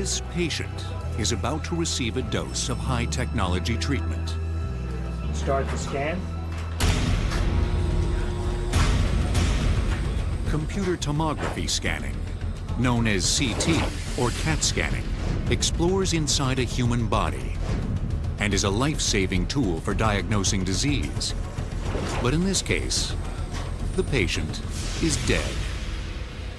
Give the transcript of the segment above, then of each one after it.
This patient is about to receive a dose of high-technology treatment. Start the scan. Computer tomography scanning, known as CT or CAT scanning, explores inside a human body and is a life-saving tool for diagnosing disease. But in this case, the patient is dead.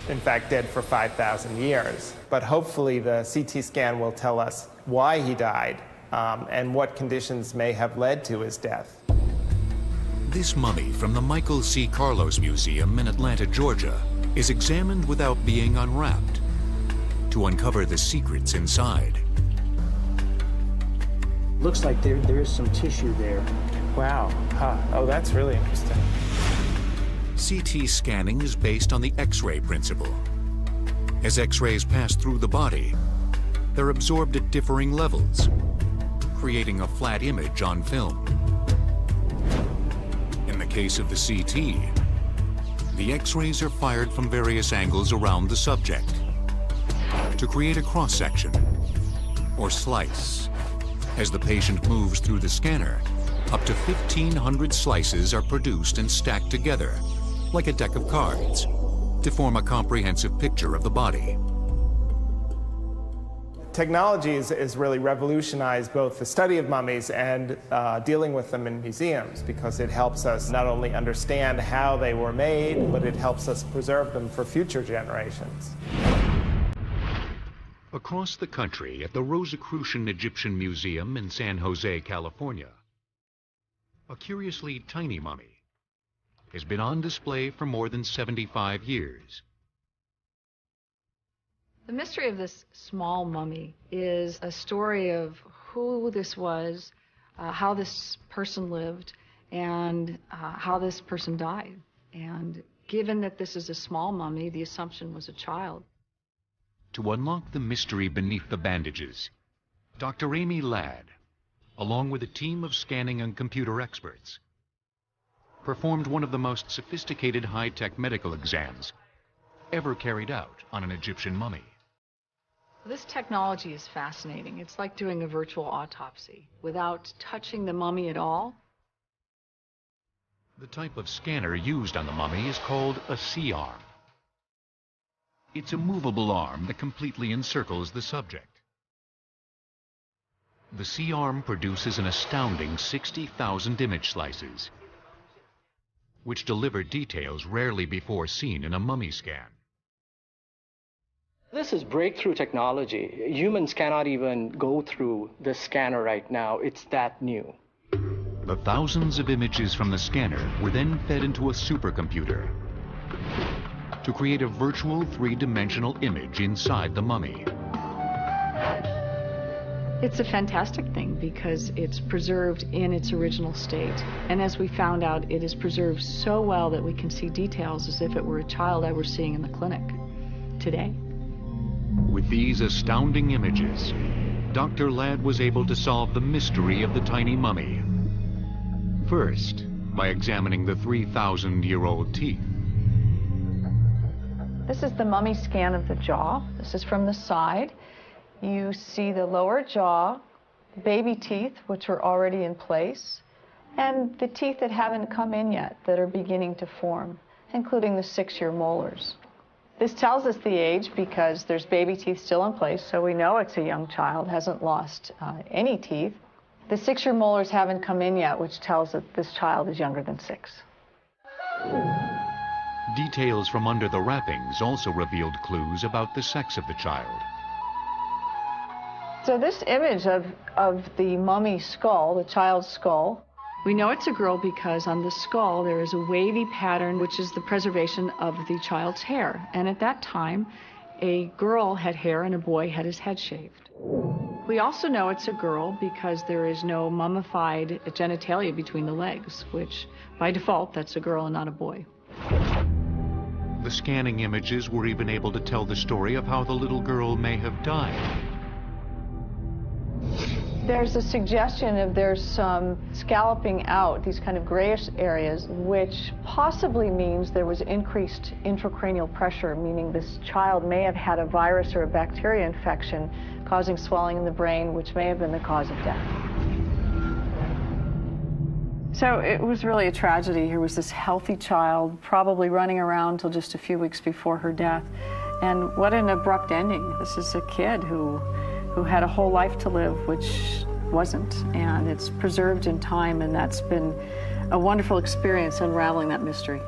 In fact, dead for 5,000 years. But hopefully the CT scan will tell us why he died and what conditions may have led to his death. This mummy from the Michael C. Carlos Museum in Atlanta, Georgia, is examined without being unwrapped to uncover the secrets inside. Looks like there is some tissue there. Wow. Huh. Oh, that's really interesting. CT scanning is based on the X-ray principle. As X-rays pass through the body, they're absorbed at differing levels, creating a flat image on film. In the case of the CT, the X-rays are fired from various angles around the subject to create a cross-section or slice. As the patient moves through the scanner, up to 1,500 slices are produced and stacked together, like a deck of cards, to form a comprehensive picture of the body. Technology has really revolutionized both the study of mummies and dealing with them in museums, because it helps us not only understand how they were made, but it helps us preserve them for future generations. Across the country at the Rosicrucian Egyptian Museum in San Jose, California, a curiously tiny mummy has been on display for more than 75 years. The mystery of this small mummy is a story of who this was, how this person lived, and how this person died. And given that this is a small mummy, the assumption was a child. To unlock the mystery beneath the bandages, Dr. Amy Ladd, along with a team of scanning and computer experts, performed one of the most sophisticated high-tech medical exams ever carried out on an Egyptian mummy. This technology is fascinating. It's like doing a virtual autopsy without touching the mummy at all. The type of scanner used on the mummy is called a C-arm. It's a movable arm that completely encircles the subject. The C-arm produces an astounding 60,000 image slices, which deliver details rarely before seen in a mummy scan. This is breakthrough technology. Humans cannot even go through the scanner right now. It's that new. The thousands of images from the scanner were then fed into a supercomputer to create a virtual three-dimensional image inside the mummy. It's a fantastic thing because it's preserved in its original state. And as we found out, it is preserved so well that we can see details as if it were a child I were seeing in the clinic today. With these astounding images, Dr. Ladd was able to solve the mystery of the tiny mummy. First, by examining the 3,000-year-old teeth. This is the mummy scan of the jaw. This is from the side. You see the lower jaw, baby teeth, which are already in place, and the teeth that haven't come in yet, that are beginning to form, including the 6-year molars. This tells us the age because there's baby teeth still in place, so we know it's a young child, hasn't lost any teeth. The 6-year molars haven't come in yet, which tells that this child is younger than 6. Details from under the wrappings also revealed clues about the sex of the child. So this image of the mummy skull, the child's skull, we know it's a girl because on the skull there is a wavy pattern, which is the preservation of the child's hair. And at that time, a girl had hair and a boy had his head shaved. We also know it's a girl because there is no mummified genitalia between the legs, which by default, that's a girl and not a boy. The scanning images were even able to tell the story of how the little girl may have died. There's a suggestion of there's some scalloping out, these kind of grayish areas, which possibly means there was increased intracranial pressure, meaning this child may have had a virus or a bacteria infection causing swelling in the brain, which may have been the cause of death. So it was really a tragedy. Here was this healthy child, probably running around till just a few weeks before her death. And what an abrupt ending. This is a kid who had a whole life to live, which wasn't. And it's preserved in time, and that's been a wonderful experience unraveling that mystery.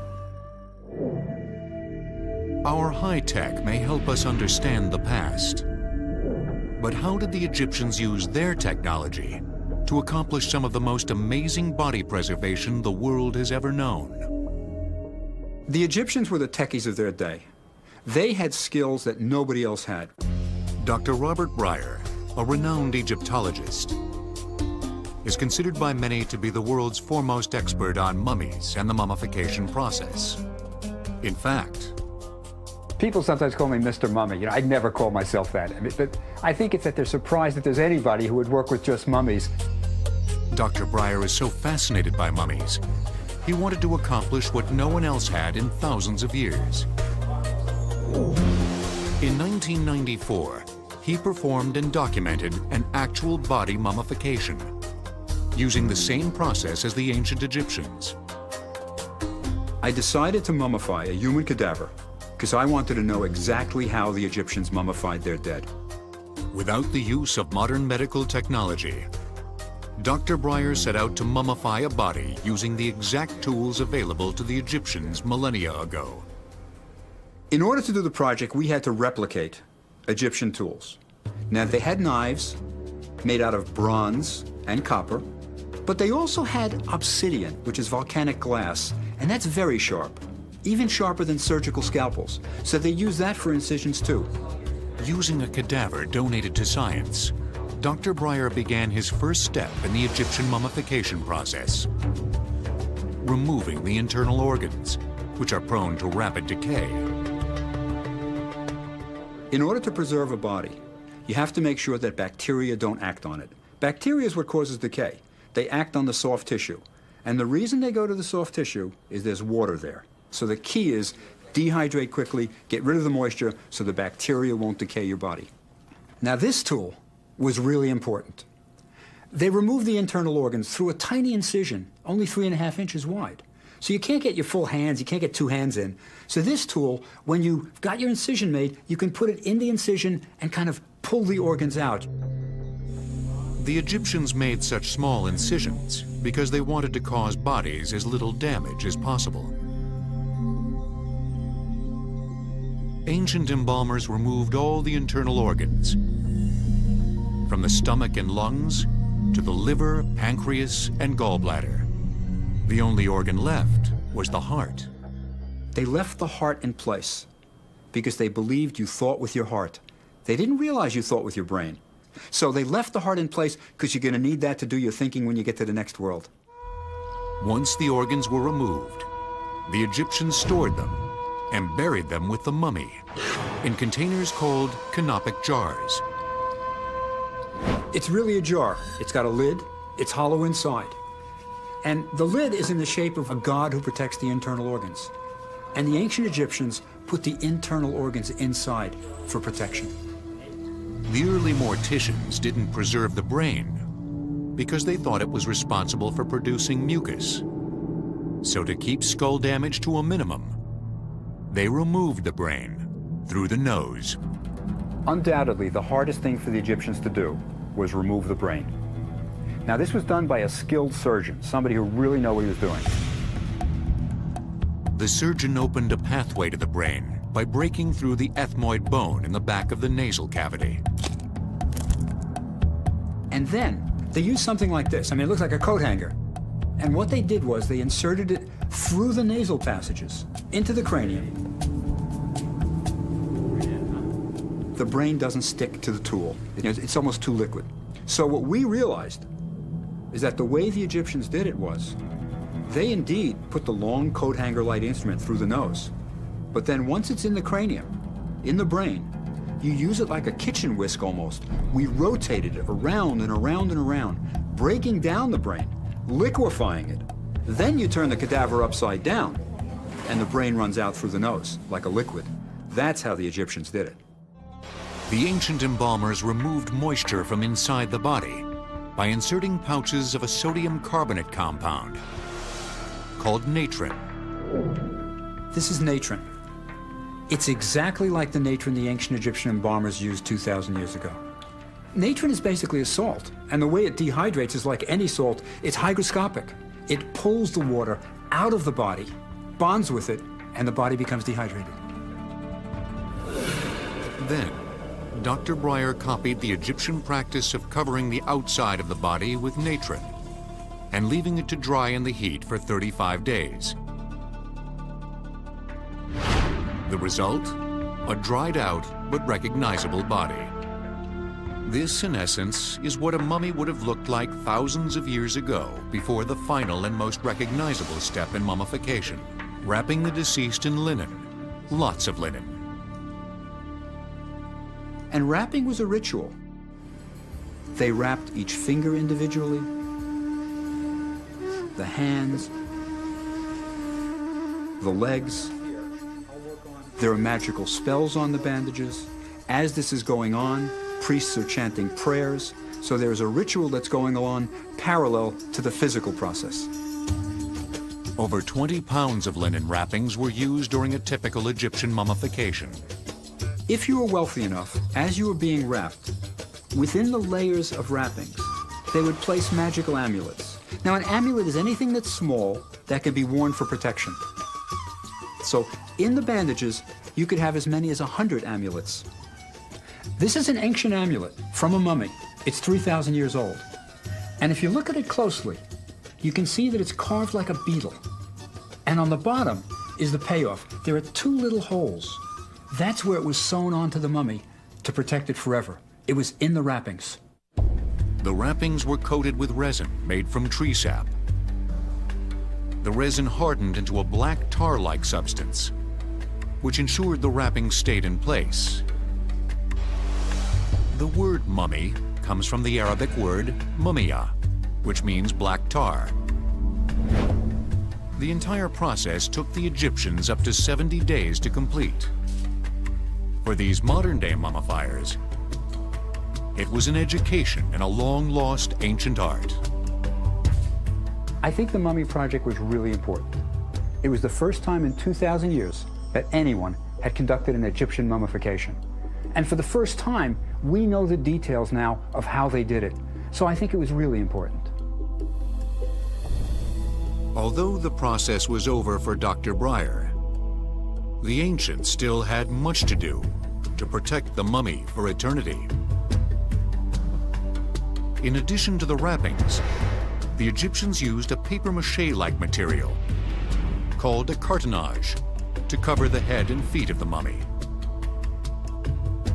Our high tech may help us understand the past. But how did the Egyptians use their technology to accomplish some of the most amazing body preservation the world has ever known? The Egyptians were the techies of their day. They had skills that nobody else had. Dr. Robert Breyer, a renowned Egyptologist, is considered by many to be the world's foremost expert on mummies and the mummification process. In fact, people sometimes call me Mr. Mummy. You know, I'd never call myself that. But I think it's that they're surprised that there's anybody who would work with just mummies. Dr. Breyer is so fascinated by mummies, he wanted to accomplish what no one else had in thousands of years. In 1994, he performed and documented an actual body mummification, using the same process as the ancient Egyptians. I decided to mummify a human cadaver because I wanted to know exactly how the Egyptians mummified their dead. Without the use of modern medical technology, Dr. Breyer set out to mummify a body using the exact tools available to the Egyptians millennia ago. In order to do the project, we had to replicate Egyptian tools. Now, they had knives made out of bronze and copper, but they also had obsidian, which is volcanic glass, and that's very sharp, even sharper than surgical scalpels. So they used that for incisions too. Using a cadaver donated to science, Dr. Breyer began his first step in the Egyptian mummification process, removing the internal organs, which are prone to rapid decay. In order to preserve a body, you have to make sure that bacteria don't act on it. Bacteria is what causes decay. They act on the soft tissue. And the reason they go to the soft tissue is there's water there. So the key is dehydrate quickly, get rid of the moisture so the bacteria won't decay your body. Now this tool was really important. They removed the internal organs through a tiny incision, only 3.5 inches wide. So you can't get your full hands, you can't get 2 hands in. So this tool, when you've got your incision made, you can put it in the incision and kind of pull the organs out. The Egyptians made such small incisions because they wanted to cause bodies as little damage as possible. Ancient embalmers removed all the internal organs, from the stomach and lungs to the liver, pancreas, and gallbladder. The only organ left was the heart. They left the heart in place because they believed you thought with your heart. They didn't realize you thought with your brain. So they left the heart in place because you're going to need that to do your thinking when you get to the next world. Once the organs were removed, the Egyptians stored them and buried them with the mummy in containers called canopic jars. It's really a jar. It's got a lid. It's hollow inside. And the lid is in the shape of a god who protects the internal organs. And the ancient Egyptians put the internal organs inside for protection. The early morticians didn't preserve the brain because they thought it was responsible for producing mucus. So to keep skull damage to a minimum, they removed the brain through the nose. Undoubtedly, the hardest thing for the Egyptians to do was remove the brain. Now, this was done by a skilled surgeon, somebody who really knew what he was doing. The surgeon opened a pathway to the brain by breaking through the ethmoid bone in the back of the nasal cavity. And then they used something like this. I mean, it looks like a coat hanger. And what they did was they inserted it through the nasal passages into the cranium. The brain doesn't stick to the tool. It's almost too liquid. So what we realized is that the way the Egyptians did it was they indeed put the long coat hanger-like instrument through the nose. But then once it's in the cranium, in the brain, You use it like a kitchen whisk almost. We rotated it around and around and around, breaking down the brain, liquefying it. Then you turn the cadaver upside down, and the brain runs out through the nose, like a liquid. That's how the Egyptians did it. The ancient embalmers removed moisture from inside the body by inserting pouches of a sodium carbonate compound called natron. This is natron. It's exactly like the natron the ancient Egyptian embalmers used 2,000 years ago. Natron is basically a salt, and the way it dehydrates is like any salt. It's hygroscopic. It pulls the water out of the body, bonds with it, and the body becomes dehydrated. Then, Dr. Breyer copied the Egyptian practice of covering the outside of the body with natron and leaving it to dry in the heat for 35 days. The result? A dried out but recognizable body. This, in essence, is what a mummy would have looked like thousands of years ago before the final and most recognizable step in mummification, wrapping the deceased in linen, lots of linen. And wrapping was a ritual. They wrapped each finger individually, the hands, the legs. There are magical spells on the bandages. As this is going on, priests are chanting prayers, so there's a ritual that's going on parallel to the physical process. Over 20 pounds of linen wrappings were used during a typical Egyptian mummification. If you were wealthy enough, as you were being wrapped, within the layers of wrappings, they would place magical amulets. Now, an amulet is anything that's small that can be worn for protection. So, in the bandages, you could have as many as 100 amulets. This is an ancient amulet from a mummy. It's 3,000 years old. And if you look at it closely, you can see that it's carved like a beetle. And on the bottom is the payoff. There are 2 little holes. That's where it was sewn onto the mummy to protect it forever. It was in the wrappings. The wrappings were coated with resin made from tree sap. The resin hardened into a black tar-like substance, which ensured the wrappings stayed in place. The word mummy comes from the Arabic word mumia, which means black tar. The entire process took the Egyptians up to 70 days to complete. For these modern-day mummifiers, it was an education in a long-lost ancient art. I think the Mummy Project was really important. It was the first time in 2,000 years that anyone had conducted an Egyptian mummification. And for the first time, we know the details now of how they did it. So I think it was really important. Although the process was over for Dr. Breyer, the ancients still had much to do to protect the mummy for eternity. In addition to the wrappings, the Egyptians used a papier-mâché-like material called a cartonnage to cover the head and feet of the mummy.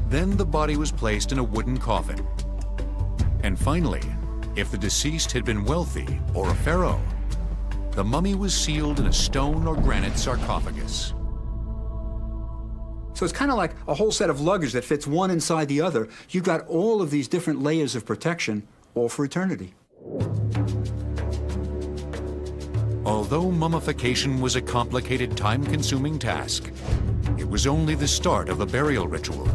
Then the body was placed in a wooden coffin. And finally, if the deceased had been wealthy or a pharaoh, the mummy was sealed in a stone or granite sarcophagus. So it's kind of like a whole set of luggage that fits one inside the other. You've got all of these different layers of protection, all for eternity. Although mummification was a complicated, time-consuming task, it was only the start of the burial ritual.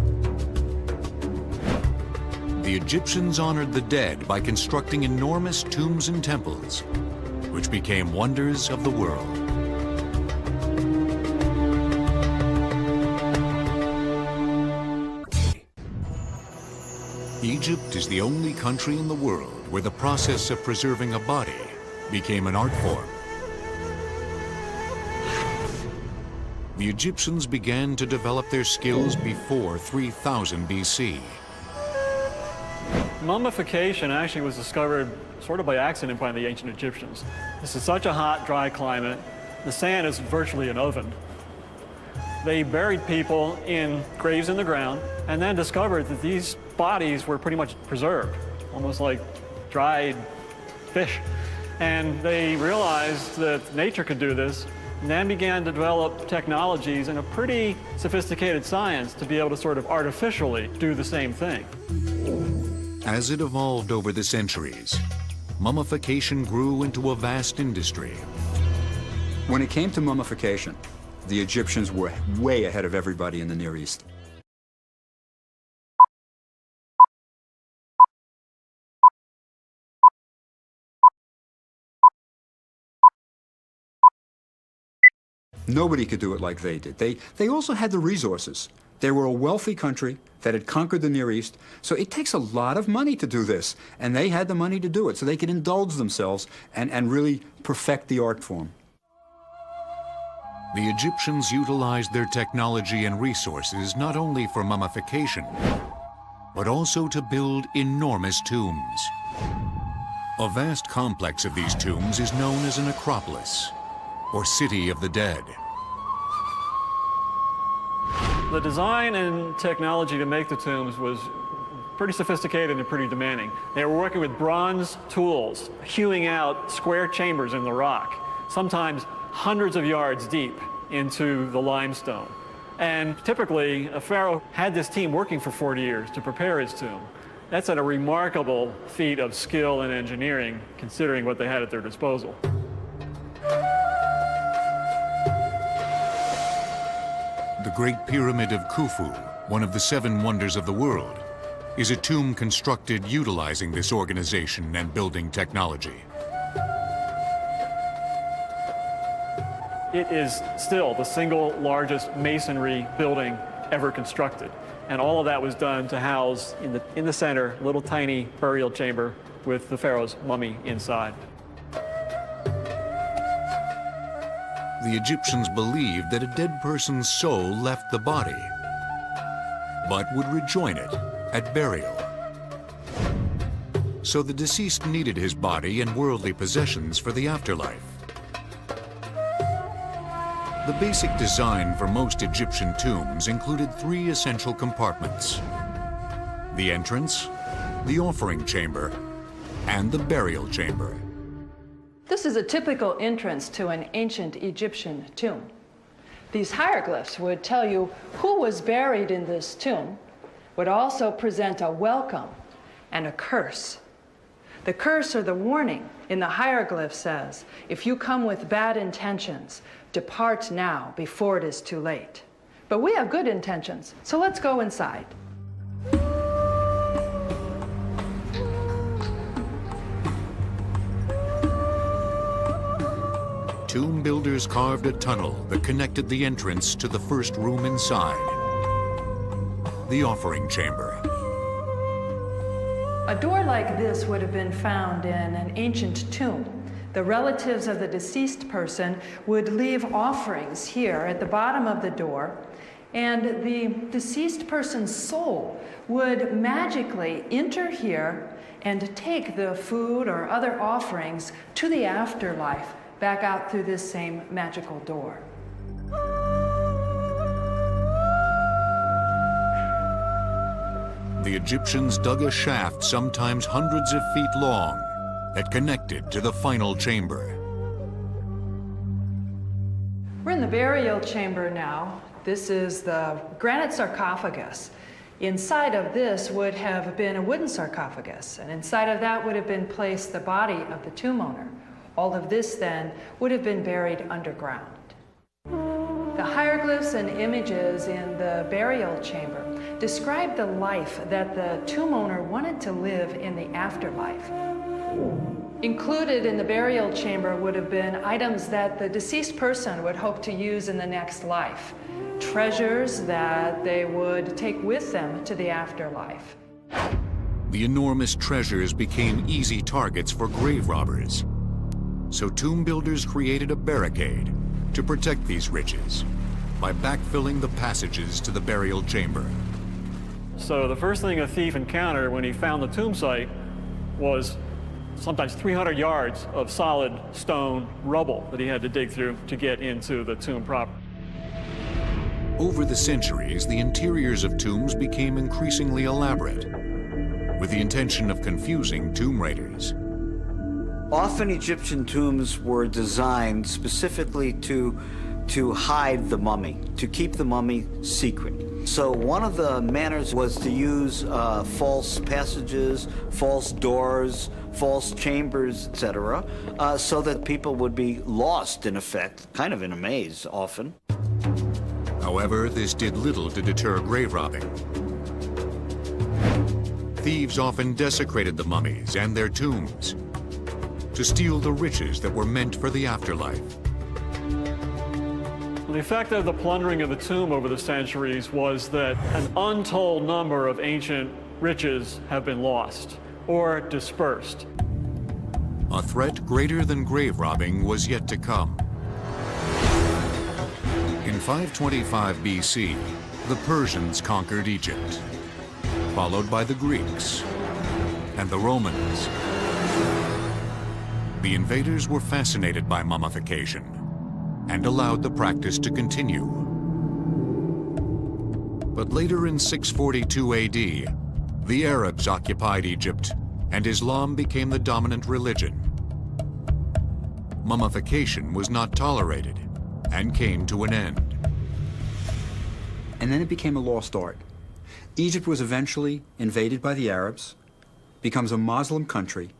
The Egyptians honored the dead by constructing enormous tombs and temples, which became wonders of the world. Egypt is the only country in the world where the process of preserving a body became an art form. The Egyptians began to develop their skills before 3000 BC. Mummification actually was discovered sort of by accident by the ancient Egyptians. This is such a hot, dry climate. The sand is virtually an oven. They buried people in graves in the ground and then discovered that these bodies were pretty much preserved, almost like dried fish. And they realized that nature could do this, and then began to develop technologies and a pretty sophisticated science to be able to sort of artificially do the same thing. As it evolved over the centuries, mummification grew into a vast industry. When it came to mummification, the Egyptians were way ahead of everybody in the Near East. Nobody could do it like they did. They also had the resources. They were a wealthy country that had conquered the Near East, so it takes a lot of money to do this, and they had the money to do it, so they could indulge themselves and really perfect the art form. The Egyptians utilized their technology and resources not only for mummification, but also to build enormous tombs. A vast complex of these tombs is known as a necropolis, or city of the dead. The design and technology to make the tombs was pretty sophisticated and pretty demanding. They were working with bronze tools, hewing out square chambers in the rock, sometimes hundreds of yards deep into the limestone. And typically, a pharaoh had this team working for 40 years to prepare his tomb. That's a remarkable feat of skill and engineering, considering what they had at their disposal. The Great Pyramid of Khufu, one of the 7 wonders of the world, is a tomb constructed utilizing this organization and building technology. It is still the single largest masonry building ever constructed. And all of that was done to house, in the center, a little tiny burial chamber with the pharaoh's mummy inside. The Egyptians believed that a dead person's soul left the body, but would rejoin it at burial. So the deceased needed his body and worldly possessions for the afterlife. The basic design for most Egyptian tombs included 3 essential compartments: the entrance, the offering chamber, and the burial chamber. This is a typical entrance to an ancient Egyptian tomb. These hieroglyphs would tell you who was buried in this tomb, would also present a welcome and a curse. The curse or the warning in the hieroglyph says, if you come with bad intentions, depart now before it is too late. But we have good intentions, so let's go inside. Tomb builders carved a tunnel that connected the entrance to the first room inside, the offering chamber. A door like this would have been found in an ancient tomb. The relatives of the deceased person would leave offerings here at the bottom of the door, and the deceased person's soul would magically enter here and take the food or other offerings to the afterlife, back out through this same magical door. The Egyptians dug a shaft sometimes hundreds of feet long that connected to the final chamber. We're in the burial chamber now. This is the granite sarcophagus. Inside of this would have been a wooden sarcophagus, and inside of that would have been placed the body of the tomb owner. All of this then would have been buried underground. The hieroglyphs and images in the burial chamber describe the life that the tomb owner wanted to live in the afterlife. Included in the burial chamber would have been items that the deceased person would hope to use in the next life, treasures that they would take with them to the afterlife. The enormous treasures became easy targets for grave robbers. So tomb builders created a barricade to protect these riches by backfilling the passages to the burial chamber. So the first thing a thief encountered when he found the tomb site was sometimes 300 yards of solid stone rubble that he had to dig through to get into the tomb proper. Over the centuries, the interiors of tombs became increasingly elaborate, with the intention of confusing tomb raiders. Often Egyptian tombs were designed specifically to hide the mummy, to keep the mummy secret. So one of the manners was to use false passages, false doors, false chambers, etc., so that people would be lost, in effect, kind of in a maze often. However, this did little to deter grave robbing. Thieves often desecrated the mummies and their tombs to steal the riches that were meant for the afterlife. The effect of the plundering of the tomb over the centuries was that an untold number of ancient riches have been lost or dispersed. A threat greater than grave robbing was yet to come. In 525 BC, the Persians conquered Egypt, followed by the Greeks and the Romans. The invaders were fascinated by mummification and allowed the practice to continue. But later in 642 AD, the Arabs occupied Egypt and Islam became the dominant religion. Mummification was not tolerated and came to an end. And then it became a lost art. Egypt was eventually invaded by the Arabs, becomes a Muslim country,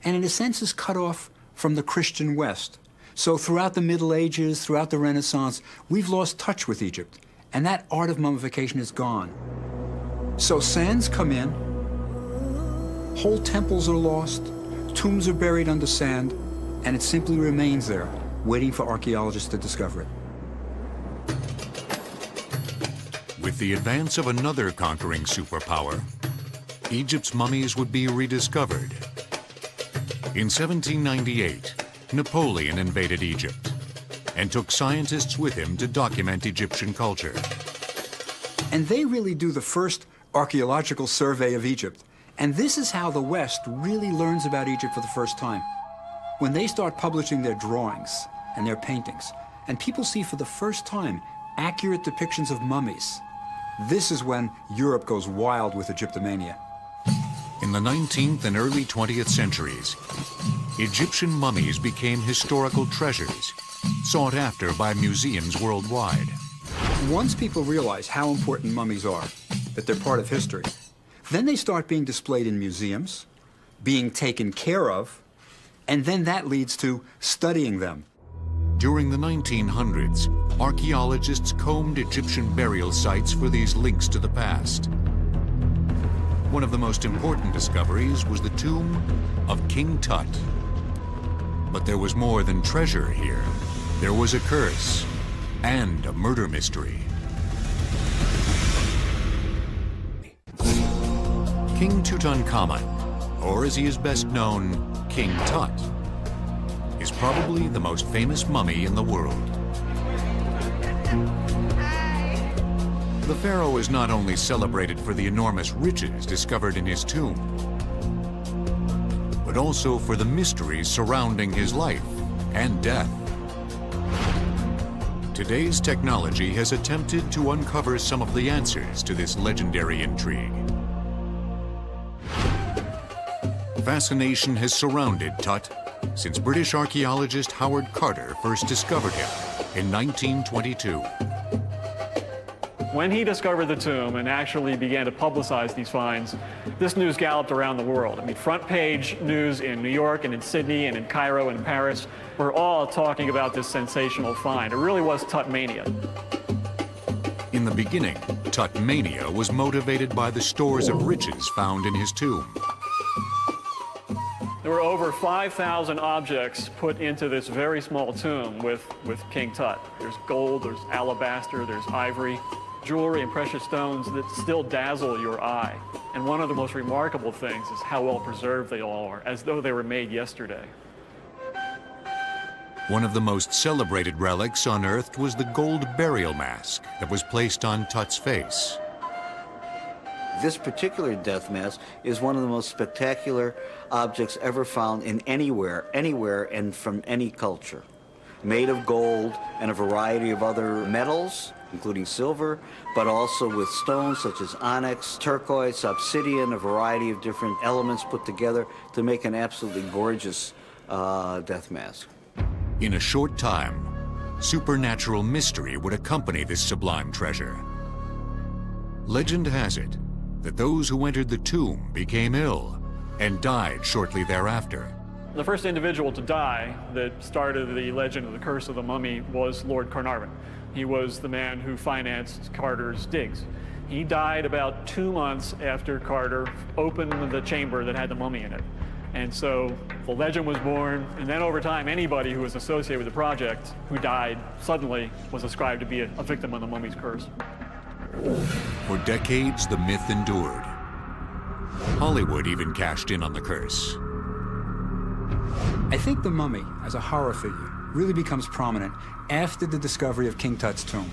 and in a sense is cut off from the Christian West. So throughout the Middle Ages, throughout the Renaissance, we've lost touch with Egypt, and that art of mummification is gone. So sands come in, whole temples are lost, tombs are buried under sand, and it simply remains there, waiting for archaeologists to discover it. With the advance of another conquering superpower, Egypt's mummies would be rediscovered. In 1798, Napoleon invaded Egypt and took scientists with him to document Egyptian culture. And they really do the first archaeological survey of Egypt. And this is how the West really learns about Egypt for the first time. When they start publishing their drawings and their paintings, and people see for the first time accurate depictions of mummies, this is when Europe goes wild with Egyptomania. In the 19th and early 20th centuries, Egyptian mummies became historical treasures, sought after by museums worldwide. Once people realize how important mummies are, that they're part of history, then they start being displayed in museums, being taken care of, and then that leads to studying them. During the 1900s, archaeologists combed Egyptian burial sites for these links to the past. One of the most important discoveries was the tomb of King Tut. But there was more than treasure here. There was a curse and a murder mystery. King Tutankhamun, or as he is best known, King Tut, is probably the most famous mummy in the world. The pharaoh is not only celebrated for the enormous riches discovered in his tomb, but also for the mysteries surrounding his life and death. Today's technology has attempted to uncover some of the answers to this legendary intrigue. Fascination has surrounded Tut since British archaeologist Howard Carter first discovered him in 1922. When he discovered the tomb and actually began to publicize these finds, this news galloped around the world. I mean, front page news in New York and in Sydney and in Cairo and Paris were all talking about this sensational find. It really was Tut-mania. In the beginning, Tut-mania was motivated by the stores of riches found in his tomb. There were over 5,000 objects put into this very small tomb with King Tut. There's gold, there's alabaster, there's ivory, jewelry and precious stones that still dazzle your eye. And one of the most remarkable things is how well preserved they all are, as though they were made yesterday. One of the most celebrated relics unearthed was the gold burial mask that was placed on Tut's face. This particular death mask is one of the most spectacular objects ever found in anywhere, and from any culture. Made of gold and a variety of other metals, including silver, but also with stones such as onyx, turquoise, obsidian, a variety of different elements put together to make an absolutely gorgeous death mask. In a short time, supernatural mystery would accompany this sublime treasure. Legend has it that those who entered the tomb became ill and died shortly thereafter. The first individual to die that started the legend of the Curse of the Mummy was Lord Carnarvon. He was the man who financed Carter's digs. He died about 2 months after Carter opened the chamber that had the mummy in it. And so the legend was born, and then over time, anybody who was associated with the project who died suddenly was ascribed to be a victim of the mummy's curse. For decades, the myth endured. Hollywood even cashed in on the curse. I think the mummy, as a horror figure, really becomes prominent after the discovery of King Tut's tomb.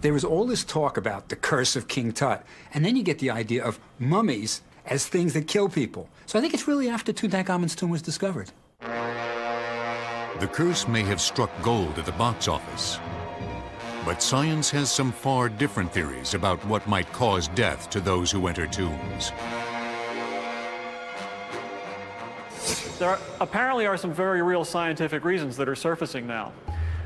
There was all this talk about the curse of King Tut, and then you get the idea of mummies as things that kill people. So I think it's really after Tutankhamun's tomb was discovered. The curse may have struck gold at the box office, but science has some far different theories about what might cause death to those who enter tombs. There apparently are some very real scientific reasons that are surfacing now.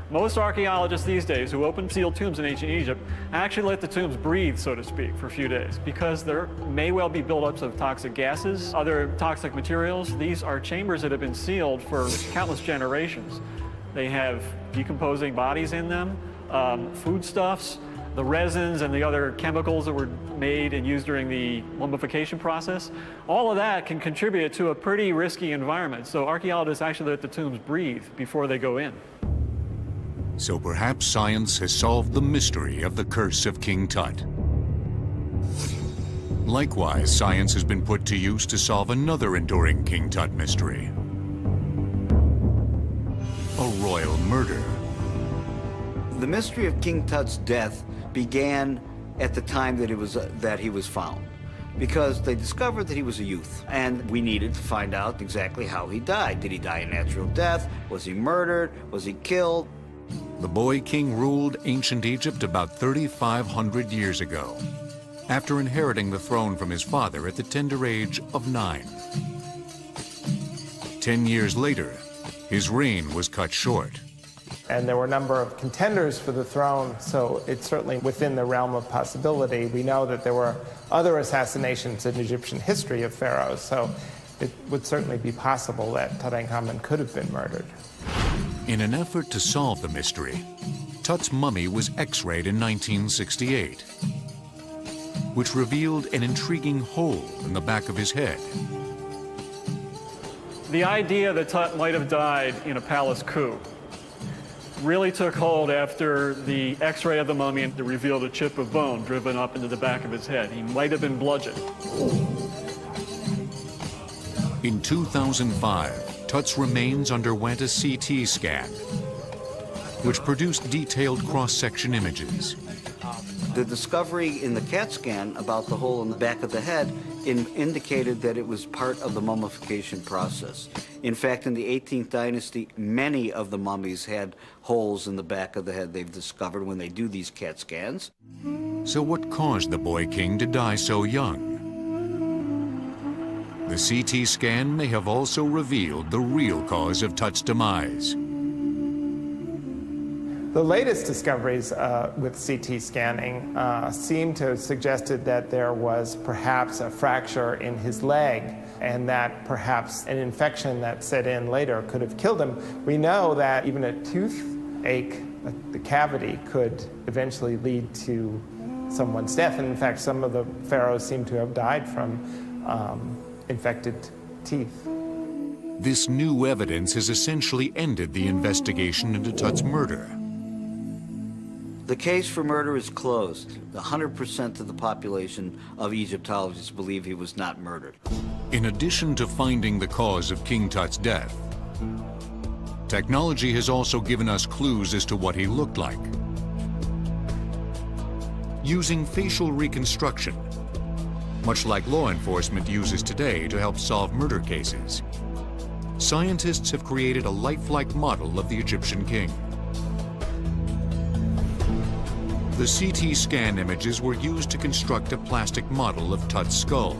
Most archaeologists these days who open sealed tombs in ancient Egypt actually let the tombs breathe, so to speak, for a few days, because there may well be buildups of toxic gases, other toxic materials. These are chambers that have been sealed for countless generations. They have decomposing bodies in them, foodstuffs, the resins and the other chemicals that were made and used during the mummification process. All of that can contribute to a pretty risky environment. So archaeologists actually let the tombs breathe before they go in. So perhaps science has solved the mystery of the curse of King Tut. Likewise, science has been put to use to solve another enduring King Tut mystery: a royal murder. The mystery of King Tut's death began at the time that he was found, because they discovered that he was a youth, and we needed to find out exactly how he died. Did he die a natural death? Was he murdered? Was he killed? The boy king ruled ancient Egypt about 3,500 years ago, after inheriting the throne from his father at the tender age of 9. 10 years later, his reign was cut short. And there were a number of contenders for the throne, so it's certainly within the realm of possibility. We know that there were other assassinations in Egyptian history of pharaohs, so it would certainly be possible that Tutankhamun could have been murdered. In an effort to solve the mystery, Tut's mummy was X-rayed in 1968, which revealed an intriguing hole in the back of his head. The idea that Tut might have died in a palace coup really took hold after the X-ray of the mummy revealed a chip of bone driven up into the back of his head. He might have been bludgeoned. In 2005, Tut's remains underwent a CT scan, which produced detailed cross-section images. The discovery in the CAT scan about the hole in the back of the head indicated that it was part of the mummification process. In fact, in the 18th dynasty, many of the mummies had holes in the back of the head they've discovered when they do these CAT scans. So what caused the boy king to die so young? The CT scan may have also revealed the real cause of Tut's demise. The latest discoveries with CT scanning seem to have suggested that there was perhaps a fracture in his leg, and that perhaps an infection that set in later could have killed him. We know that even a toothache, the cavity, could eventually lead to someone's death. And in fact, some of the pharaohs seem to have died from infected teeth. This new evidence has essentially ended the investigation into Tut's murder. The case for murder is closed. 100% of the population of Egyptologists believe he was not murdered. In addition to finding the cause of King Tut's death, technology has also given us clues as to what he looked like. Using facial reconstruction, much like law enforcement uses today to help solve murder cases, scientists have created a lifelike model of the Egyptian king. The CT scan images were used to construct a plastic model of Tut's skull.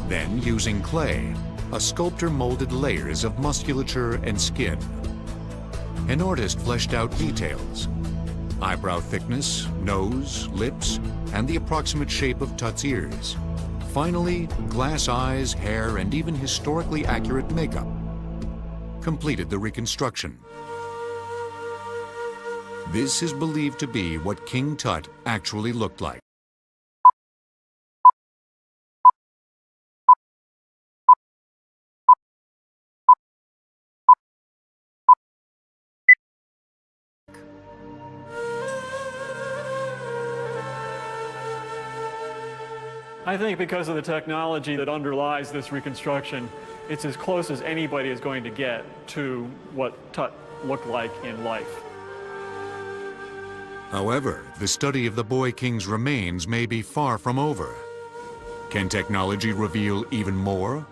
Then, using clay, a sculptor molded layers of musculature and skin. An artist fleshed out details: eyebrow thickness, nose, lips, and the approximate shape of Tut's ears. Finally, glass eyes, hair, and even historically accurate makeup completed the reconstruction. This is believed to be what King Tut actually looked like. I think because of the technology that underlies this reconstruction, it's as close as anybody is going to get to what Tut looked like in life. However, the study of the boy king's remains may be far from over. Can technology reveal even more?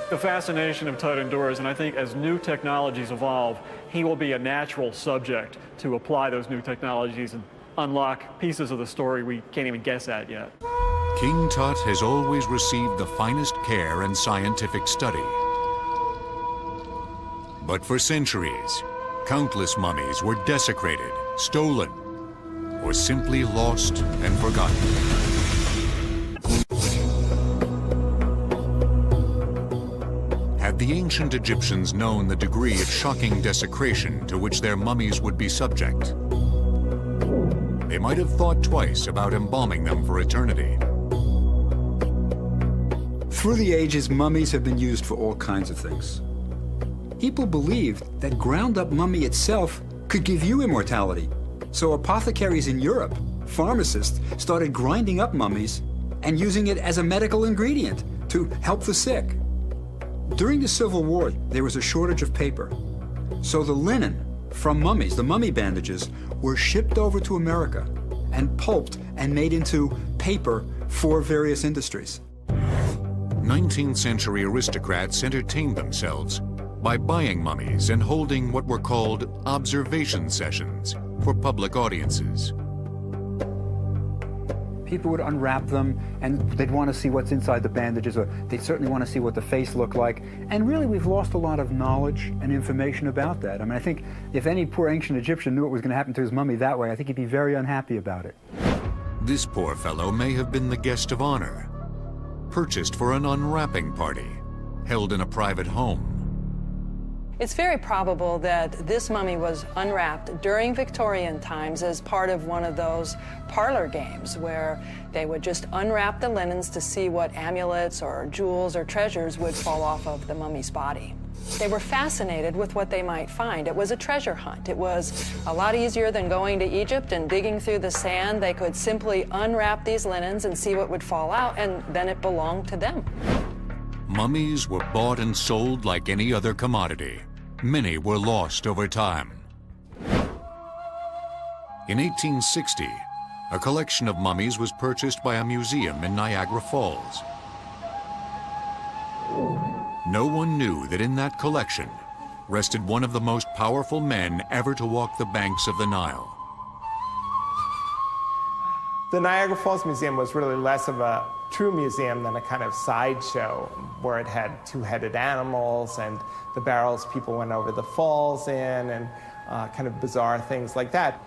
The fascination of Tut endures, and I think as new technologies evolve, he will be a natural subject to apply those new technologies and unlock pieces of the story we can't even guess at yet. King Tut has always received the finest care and scientific study. But for centuries, countless mummies were desecrated, stolen, or simply lost and forgotten. Had the ancient Egyptians known the degree of shocking desecration to which their mummies would be subject, they might have thought twice about embalming them for eternity. Through the ages, mummies have been used for all kinds of things. People believed that ground-up mummy itself could give you immortality. So apothecaries in Europe, pharmacists, started grinding up mummies and using it as a medical ingredient to help the sick. During the Civil War, there was a shortage of paper. So the linen from mummies, the mummy bandages, were shipped over to America and pulped and made into paper for various industries. 19th century aristocrats entertained themselves by buying mummies and holding what were called observation sessions for public audiences. People would unwrap them, and they'd want to see what's inside the bandages, or they'd certainly want to see what the face looked like. And really, we've lost a lot of knowledge and information about that. I mean, I think if any poor ancient Egyptian knew what was going to happen to his mummy that way, I think he'd be very unhappy about it. This poor fellow may have been the guest of honor, purchased for an unwrapping party, held in a private home. It's very probable that this mummy was unwrapped during Victorian times as part of one of those parlor games where they would just unwrap the linens to see what amulets or jewels or treasures would fall off of the mummy's body. They were fascinated with what they might find. It was a treasure hunt. It was a lot easier than going to Egypt and digging through the sand. They could simply unwrap these linens and see what would fall out, and then it belonged to them. Mummies were bought and sold like any other commodity. Many were lost over time. In 1860, a collection of mummies was purchased by a museum in Niagara Falls. No one knew that in that collection rested one of the most powerful men ever to walk the banks of the Nile. The Niagara Falls Museum was really less of a true museum than a kind of sideshow where it had two-headed animals and the barrels people went over the falls in and kind of bizarre things like that.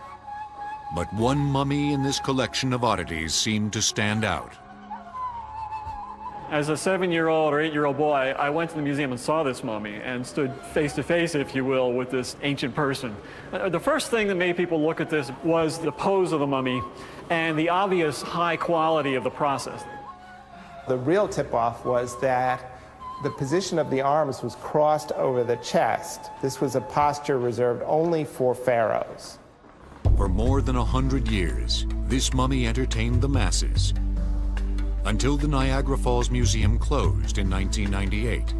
But one mummy in this collection of oddities seemed to stand out. As a 7-year-old or 8-year-old boy, I went to the museum and saw this mummy and stood face to face, if you will, with this ancient person. The first thing that made people look at this was the pose of the mummy and the obvious high quality of the process. The real tip-off was that the position of the arms was crossed over the chest. This was a posture reserved only for pharaohs. For more than 100 years, this mummy entertained the masses, until the Niagara Falls Museum closed in 1998.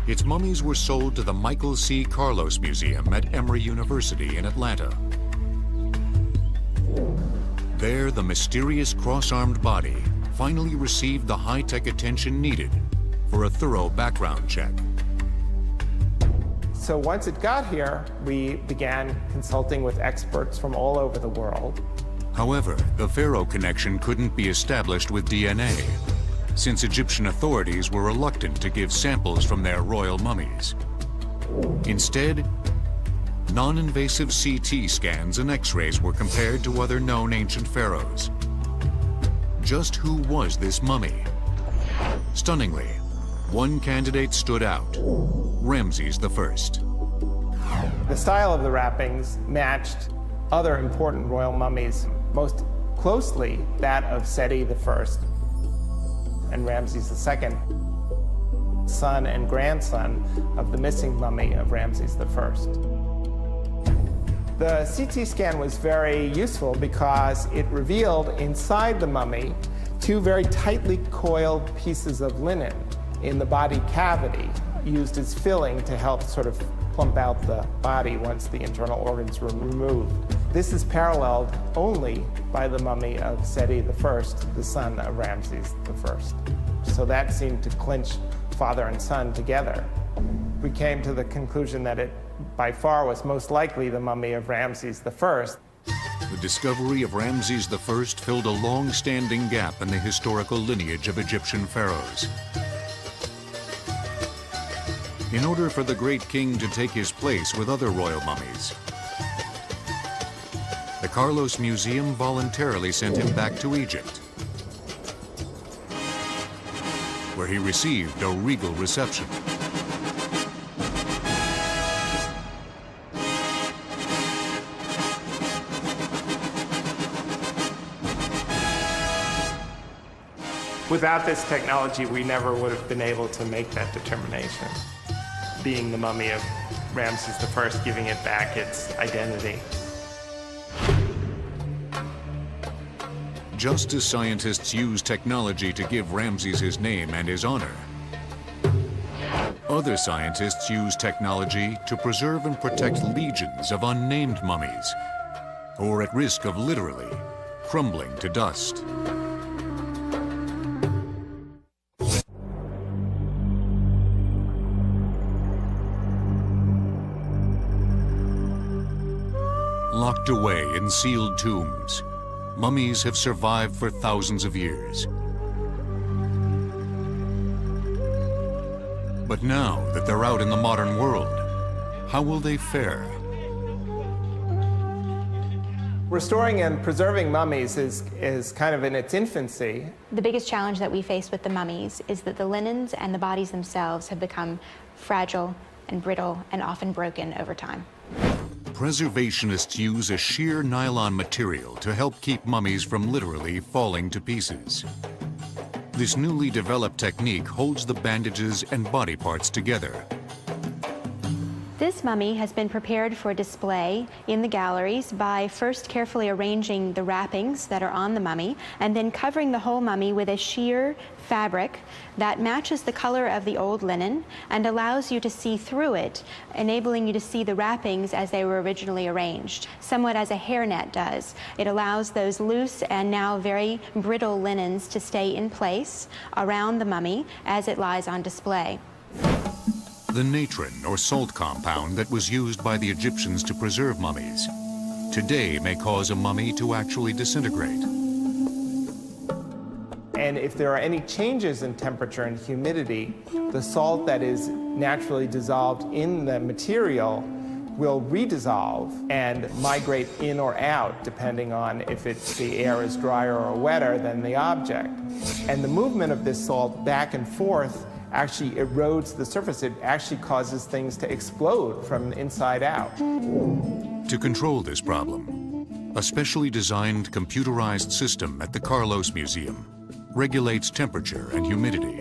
Its mummies were sold to the Michael C. Carlos Museum at Emory University in Atlanta. There, the mysterious cross-armed body finally received the high-tech attention needed for a thorough background check. So once it got here, we began consulting with experts from all over the world. However, the pharaoh connection couldn't be established with DNA. since Egyptian authorities were reluctant to give samples from their royal mummies. Instead, non-invasive CT scans and X-rays were compared to other known ancient pharaohs. Just who was this mummy? Stunningly, one candidate stood out: Ramses I. The style of the wrappings matched other important royal mummies, most closely that of Seti I and Ramses II, son and grandson of the missing mummy of Ramses I. The CT scan was very useful because it revealed inside the mummy two very tightly coiled pieces of linen in the body cavity, used as filling to help sort of plump out the body once the internal organs were removed. This is paralleled only by the mummy of Seti I, the son of Ramses I. So that seemed to clinch father and son together. We came to the conclusion that it by far was most likely the mummy of Ramses I. The discovery of Ramses I filled a long-standing gap in the historical lineage of Egyptian pharaohs. In order for the great king to take his place with other royal mummies, the Carlos Museum voluntarily sent him back to Egypt, where he received a regal reception. Without this technology, we never would have been able to make that determination. Being the mummy of Ramses I, giving it back its identity. Just as scientists use technology to give Ramses his name and his honor, other scientists use technology to preserve and protect legions of unnamed mummies, who are at risk of literally crumbling to dust. Locked away in sealed tombs, mummies have survived for thousands of years. But now that they're out in the modern world, how will they fare? Restoring and preserving mummies is kind of in its infancy. The biggest challenge that we face with the mummies is that the linens and the bodies themselves have become fragile and brittle and often broken over time. Preservationists use a sheer nylon material to help keep mummies from literally falling to pieces. This newly developed technique holds the bandages and body parts together. This mummy has been prepared for display in the galleries by first carefully arranging the wrappings that are on the mummy and then covering the whole mummy with a sheer fabric that matches the color of the old linen and allows you to see through it, enabling you to see the wrappings as they were originally arranged, somewhat as a hairnet does. It allows those loose and now very brittle linens to stay in place around the mummy as it lies on display. The natron, or salt compound that was used by the Egyptians to preserve mummies, today may cause a mummy to actually disintegrate. And if there are any changes in temperature and humidity, the salt that is naturally dissolved in the material will redissolve and migrate in or out, depending on if the air is drier or wetter than the object. And the movement of this salt back and forth actually erodes the surface. It actually causes things to explode from the inside out. To control this problem, a specially designed computerized system at the Carlos Museum regulates temperature and humidity.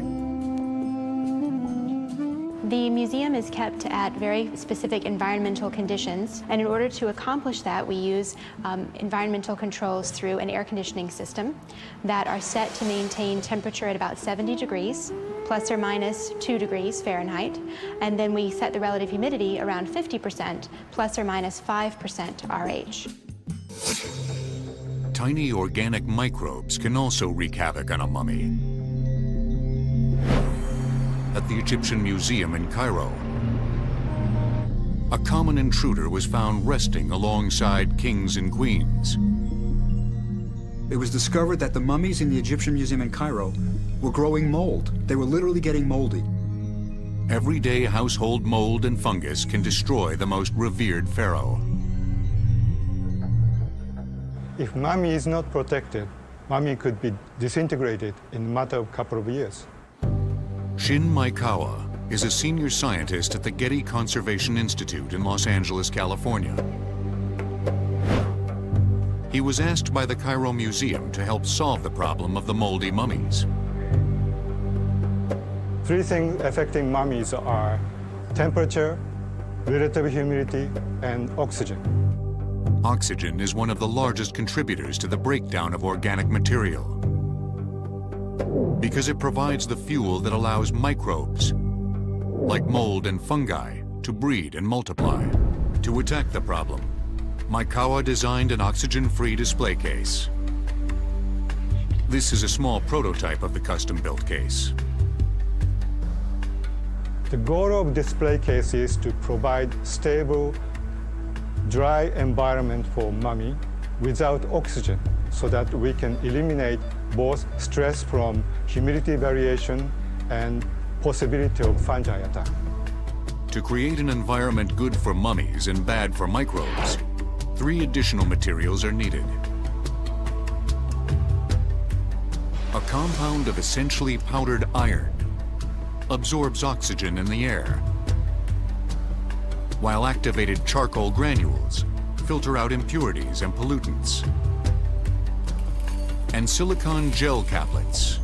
The museum is kept at very specific environmental conditions, and in order to accomplish that, we use environmental controls through an air conditioning system that are set to maintain temperature at about 70 degrees, plus or minus 2 degrees Fahrenheit, and then we set the relative humidity around 50%, plus or minus 5% RH. Tiny organic microbes can also wreak havoc on a mummy. At the Egyptian Museum in Cairo, a common intruder was found resting alongside kings and queens. It was discovered that the mummies in the Egyptian Museum in Cairo were growing mold. They were literally getting moldy. Everyday household mold and fungus can destroy the most revered pharaoh. If mummy is not protected, mummy could be disintegrated in a matter of a couple of years. Shin Maekawa is a senior scientist at the Getty Conservation Institute in Los Angeles, California. He was asked by the Cairo Museum to help solve the problem of the moldy mummies. 3 things affecting mummies are temperature, relative humidity, and oxygen. Oxygen is one of the largest contributors to the breakdown of organic material because it provides the fuel that allows microbes, like mold and fungi, to breed and multiply. To attack the problem, Maekawa designed an oxygen-free display case. This is a small prototype of the custom-built case. The goal of display case is to provide stable, dry environment for mummy without oxygen, so that we can eliminate both stress from humidity variation and possibility of fungi attack. To create an environment good for mummies and bad for microbes, 3 additional materials are needed. A compound of essentially powdered iron absorbs oxygen in the air, while activated charcoal granules filter out impurities and pollutants. And silicon gel caplets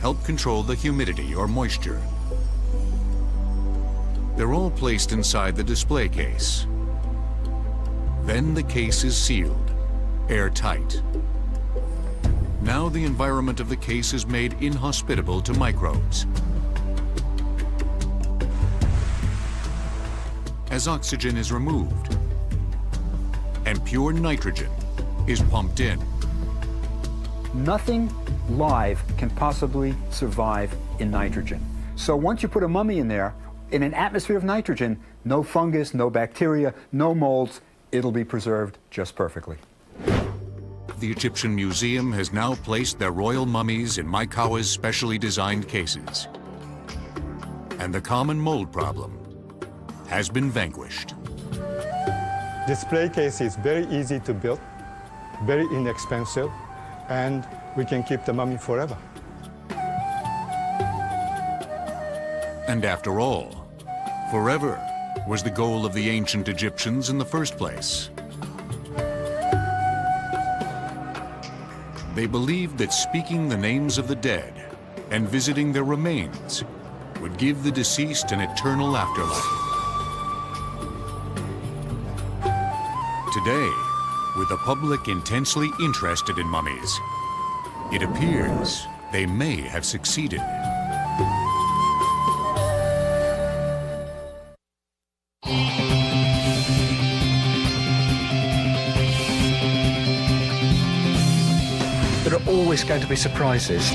help control the humidity or moisture. They're all placed inside the display case. Then the case is sealed, airtight. Now the environment of the case is made inhospitable to microbes. As oxygen is removed and pure nitrogen is pumped in. Nothing live can possibly survive in nitrogen. So once you put a mummy in there, in an atmosphere of nitrogen, no fungus, no bacteria, no molds, it'll be preserved just perfectly. The Egyptian Museum has now placed their royal mummies in Maekawa's specially designed cases. And the common mold problem has been vanquished. Display case is very easy to build, very inexpensive, and we can keep the mummy forever. And after all, forever was the goal of the ancient Egyptians in the first place. They believed that speaking the names of the dead and visiting their remains would give the deceased an eternal afterlife. Today, with the public intensely interested in mummies, it appears they may have succeeded. There are always going to be surprises.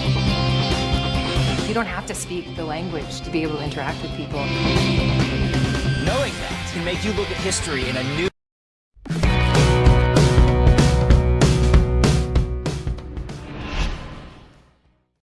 You don't have to speak the language to be able to interact with people. Knowing that can make you look at history in a new